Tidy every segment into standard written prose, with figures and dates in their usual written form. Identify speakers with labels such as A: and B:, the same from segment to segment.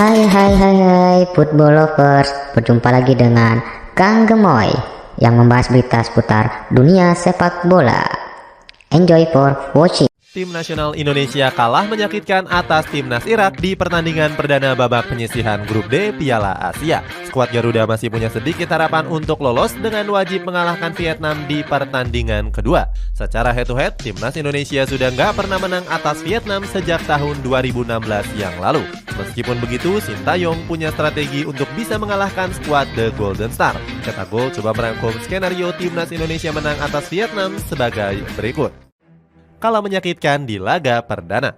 A: Hai football lovers, berjumpa lagi dengan Kang Gemoy yang membahas berita seputar dunia sepak bola. Enjoy for watching.
B: Tim nasional Indonesia kalah menyakitkan atas timnas Irak di pertandingan perdana babak penyisihan grup D Piala Asia. Skuad Garuda masih punya sedikit harapan untuk lolos dengan wajib mengalahkan Vietnam di pertandingan kedua. Secara head to head, timnas Indonesia sudah nggak pernah menang atas Vietnam sejak tahun 2016 yang lalu. Meskipun begitu, Sintayong punya strategi untuk bisa mengalahkan skuad The Golden Star. Cetak Gol coba merangkum skenario timnas Indonesia menang atas Vietnam sebagai berikut. Kalah menyakitkan di laga perdana.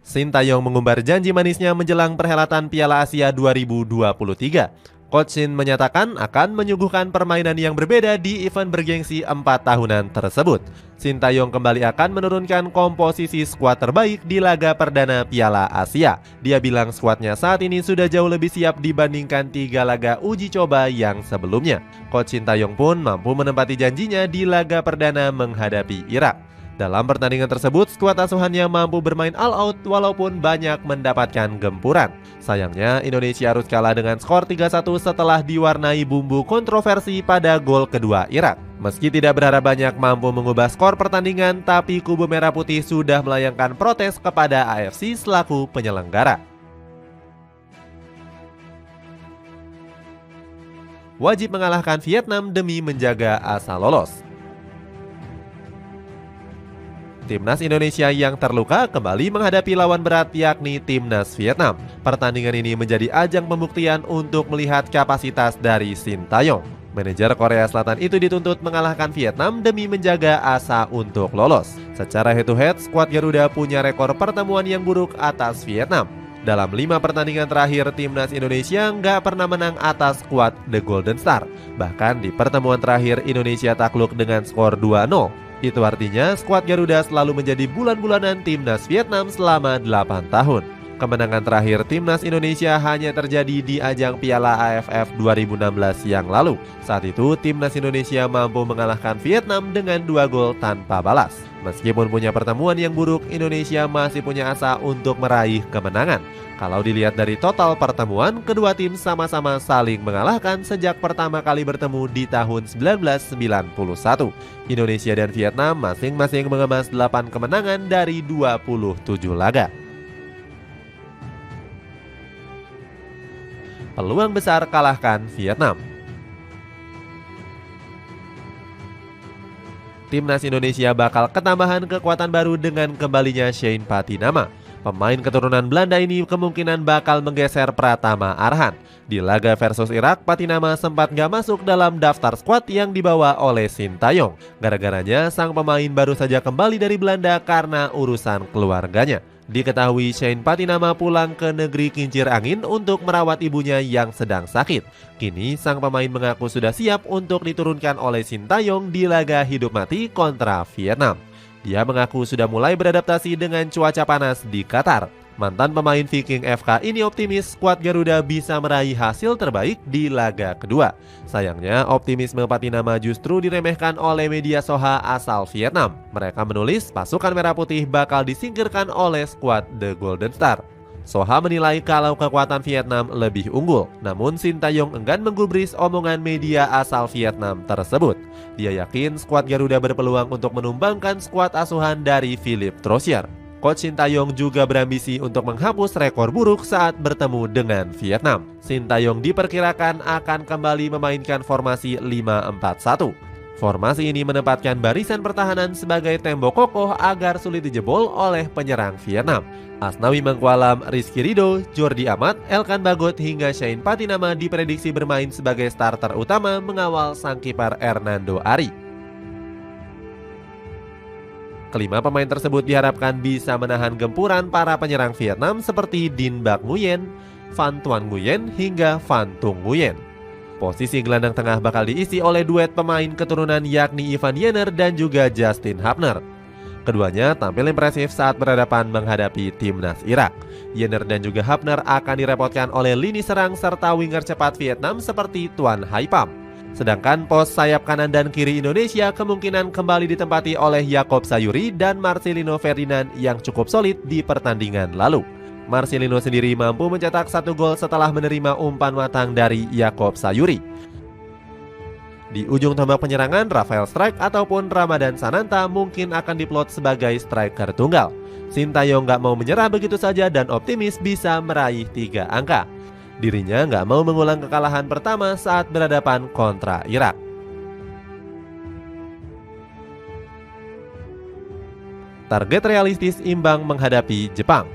B: Sintayong mengumbar janji manisnya menjelang perhelatan Piala Asia 2023. Coach Shin menyatakan akan menyuguhkan permainan yang berbeda di event bergengsi 4 tahunan tersebut. Sintayong kembali akan menurunkan komposisi skuad terbaik di laga perdana Piala Asia. Dia bilang skuadnya saat ini sudah jauh lebih siap dibandingkan 3 laga uji coba yang sebelumnya. Coach Sintayong pun mampu menempati janjinya di laga perdana menghadapi Irak. Dalam pertandingan tersebut, skuad asuhannya mampu bermain all out walaupun banyak mendapatkan gempuran. Sayangnya, Indonesia harus kalah dengan skor 3-1 setelah diwarnai bumbu kontroversi pada gol kedua Irak. Meski tidak berharap banyak mampu mengubah skor pertandingan, tapi kubu merah putih sudah melayangkan protes kepada AFC selaku penyelenggara. Wajib mengalahkan Vietnam demi menjaga asa lolos. Timnas Indonesia yang terluka kembali menghadapi lawan berat yakni Timnas Vietnam. Pertandingan ini menjadi ajang pembuktian untuk melihat kapasitas dari Sintayong. Manajer Korea Selatan itu dituntut mengalahkan Vietnam demi menjaga asa untuk lolos. Secara head to head, skuad Garuda punya rekor pertemuan yang buruk atas Vietnam. Dalam 5 pertandingan terakhir, Timnas Indonesia nggak pernah menang atas skuad The Golden Star. Bahkan di pertemuan terakhir, Indonesia takluk dengan skor 2-0. Itu artinya skuad Garuda selalu menjadi bulan-bulanan timnas Vietnam selama 8 tahun. Kemenangan terakhir timnas Indonesia hanya terjadi di ajang Piala AFF 2016 yang lalu. Saat itu timnas Indonesia mampu mengalahkan Vietnam dengan 2 gol tanpa balas. Meskipun punya pertemuan yang buruk, Indonesia masih punya asa untuk meraih kemenangan. Kalau dilihat dari total pertemuan, kedua tim sama-sama saling mengalahkan sejak pertama kali bertemu di tahun 1991. Indonesia dan Vietnam masing-masing mengemas 8 kemenangan dari 27 laga. Peluang besar kalahkan Vietnam. Timnas Indonesia bakal ketambahan kekuatan baru dengan kembalinya Shane Patinama. Pemain keturunan Belanda ini kemungkinan bakal menggeser Pratama Arhan. Di laga versus Irak, Patinama sempat gak masuk dalam daftar skuad yang dibawa oleh Sintayong. Gara-garanya sang pemain baru saja kembali dari Belanda karena urusan keluarganya. Diketahui Shane Patinama pulang ke negeri kincir angin untuk merawat ibunya yang sedang sakit. Kini sang pemain mengaku sudah siap untuk diturunkan oleh Sintayong di laga hidup mati kontra Vietnam. Dia mengaku sudah mulai beradaptasi dengan cuaca panas di Qatar. Mantan pemain Viking FK ini optimis skuad Garuda bisa meraih hasil terbaik di laga kedua. Sayangnya optimisme Patinama justru diremehkan oleh media Soha asal Vietnam. Mereka menulis pasukan merah putih bakal disingkirkan oleh skuad The Golden Star. Soha menilai kalau kekuatan Vietnam lebih unggul, namun Sintayong enggan menggubris omongan media asal Vietnam tersebut. Dia yakin skuad Garuda berpeluang untuk menumbangkan skuad asuhan dari Philippe Troussier. Coach Sintayong juga berambisi untuk menghapus rekor buruk saat bertemu dengan Vietnam. Sintayong diperkirakan akan kembali memainkan formasi 5-4-1. Formasi ini menempatkan barisan pertahanan sebagai tembok kokoh agar sulit dijebol oleh penyerang Vietnam. Asnawi Mangkualam, Rizky Ridho, Jordi Amat, Elkan Bagot hingga Shane Patinama diprediksi bermain sebagai starter utama mengawal sang kiper Hernando Ari. Kelima pemain tersebut diharapkan bisa menahan gempuran para penyerang Vietnam seperti Din Bak Nguyen, Van Tuan Nguyen hingga Van Tung Nguyen. Posisi gelandang tengah bakal diisi oleh duet pemain keturunan yakni Ivan Jenner dan juga Justin Hapner. Keduanya tampil impresif saat berhadapan menghadapi timnas Irak. Jenner dan juga Hapner akan direpotkan oleh lini serang serta winger cepat Vietnam seperti Tuan Hai Pham. Sedangkan pos sayap kanan dan kiri Indonesia kemungkinan kembali ditempati oleh Yaakob Sayuri dan Marcelino Ferdinand yang cukup solid di pertandingan lalu. Marcelino sendiri mampu mencetak 1 gol setelah menerima umpan matang dari Yaakob Sayuri. Di ujung tombak penyerangan, Rafael Strike ataupun Ramadan Sananta mungkin akan diplot sebagai striker tunggal. Sintayong nggak mau menyerah begitu saja dan optimis bisa meraih 3 angka. Dirinya nggak mau mengulang kekalahan pertama saat berhadapan kontra Irak. Target realistis imbang menghadapi Jepang.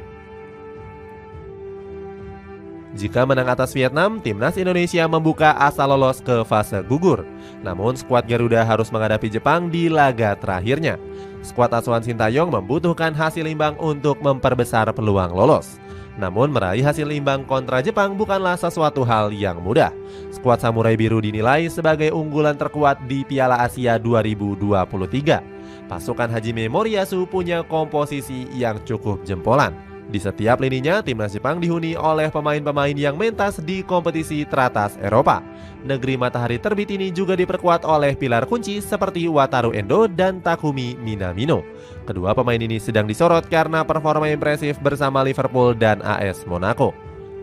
B: Jika menang atas Vietnam, timnas Indonesia membuka asa lolos ke fase gugur. Namun skuad Garuda harus menghadapi Jepang di laga terakhirnya. Skuad asuhan Sintayong membutuhkan hasil imbang untuk memperbesar peluang lolos. Namun meraih hasil imbang kontra Jepang bukanlah sesuatu hal yang mudah. Skuad Samurai Biru dinilai sebagai unggulan terkuat di Piala Asia 2023. Pasukan Hajime Moriyasu punya komposisi yang cukup jempolan. Di setiap lininya, timnas Jepang dihuni oleh pemain-pemain yang mentas di kompetisi teratas Eropa. Negeri matahari terbit ini juga diperkuat oleh pilar kunci seperti Wataru Endo dan Takumi Minamino. Kedua pemain ini sedang disorot karena performa impresif bersama Liverpool dan AS Monaco.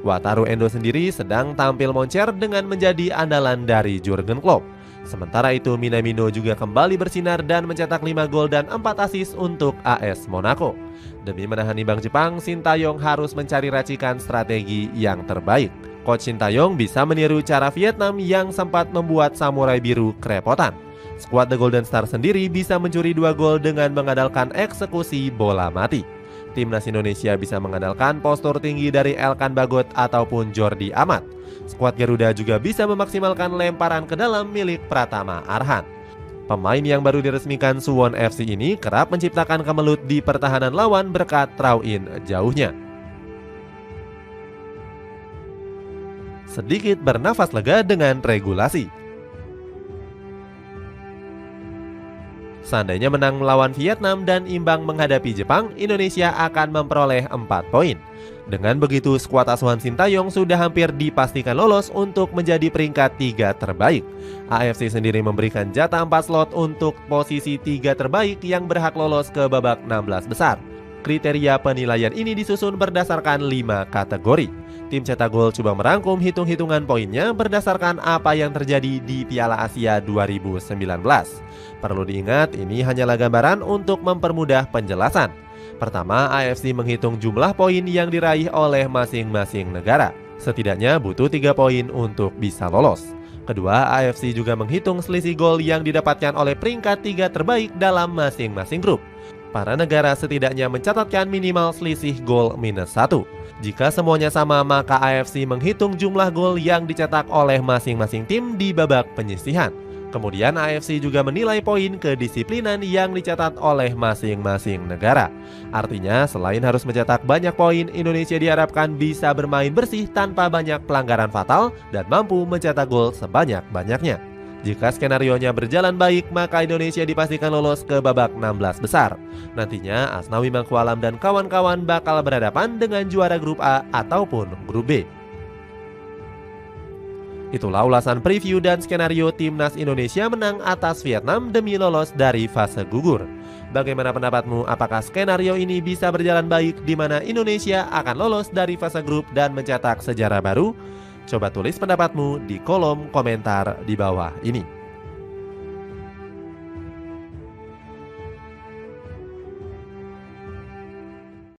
B: Wataru Endo sendiri sedang tampil moncer dengan menjadi andalan dari Jurgen Klopp. Sementara itu Minamino juga kembali bersinar dan mencetak 5 gol dan 4 assist untuk AS Monaco. Demi menahan imbang Jepang, Sintayong harus mencari racikan strategi yang terbaik. Coach Sintayong bisa meniru cara Vietnam yang sempat membuat Samurai Biru kerepotan. Skuad The Golden Star sendiri bisa mencuri 2 gol dengan mengandalkan eksekusi bola mati. Timnas Indonesia bisa mengandalkan postur tinggi dari Elkan Bagot ataupun Jordi Amat. Skuad Garuda juga bisa memaksimalkan lemparan ke dalam milik Pratama Arhan. Pemain yang baru diresmikan Suwon FC ini kerap menciptakan kemelut di pertahanan lawan berkat throw-in jauhnya. Sedikit bernafas lega dengan regulasi. Seandainya menang melawan Vietnam dan imbang menghadapi Jepang, Indonesia akan memperoleh 4 poin. Dengan begitu, skuad asuhan Sintayong sudah hampir dipastikan lolos untuk menjadi peringkat 3 terbaik. AFC sendiri memberikan jatah 4 slot untuk posisi 3 terbaik yang berhak lolos ke babak 16 besar. Kriteria penilaian ini disusun berdasarkan 5 kategori. Tim cetak gol coba merangkum hitung-hitungan poinnya berdasarkan apa yang terjadi di Piala Asia 2019. Perlu diingat, ini hanyalah gambaran untuk mempermudah penjelasan. Pertama, AFC menghitung jumlah poin yang diraih oleh masing-masing negara. Setidaknya butuh 3 poin untuk bisa lolos. Kedua, AFC juga menghitung selisih gol yang didapatkan oleh peringkat 3 terbaik dalam masing-masing grup. Para negara setidaknya mencatatkan minimal selisih gol -1. Jika semuanya sama, maka AFC menghitung jumlah gol yang dicetak oleh masing-masing tim di babak penyisihan. Kemudian AFC juga menilai poin kedisiplinan yang dicatat oleh masing-masing negara. Artinya, selain harus mencetak banyak poin, Indonesia diharapkan bisa bermain bersih tanpa banyak pelanggaran fatal dan mampu mencetak gol sebanyak-banyaknya. Jika skenarionya berjalan baik, maka Indonesia dipastikan lolos ke babak 16 besar. Nantinya, Asnawi Mangkualam dan kawan-kawan bakal berhadapan dengan juara grup A ataupun grup B. Itulah ulasan preview dan skenario timnas Indonesia menang atas Vietnam demi lolos dari fase gugur. Bagaimana pendapatmu? Apakah skenario ini bisa berjalan baik di mana Indonesia akan lolos dari fase grup dan mencetak sejarah baru? Coba tulis pendapatmu di kolom komentar di bawah ini.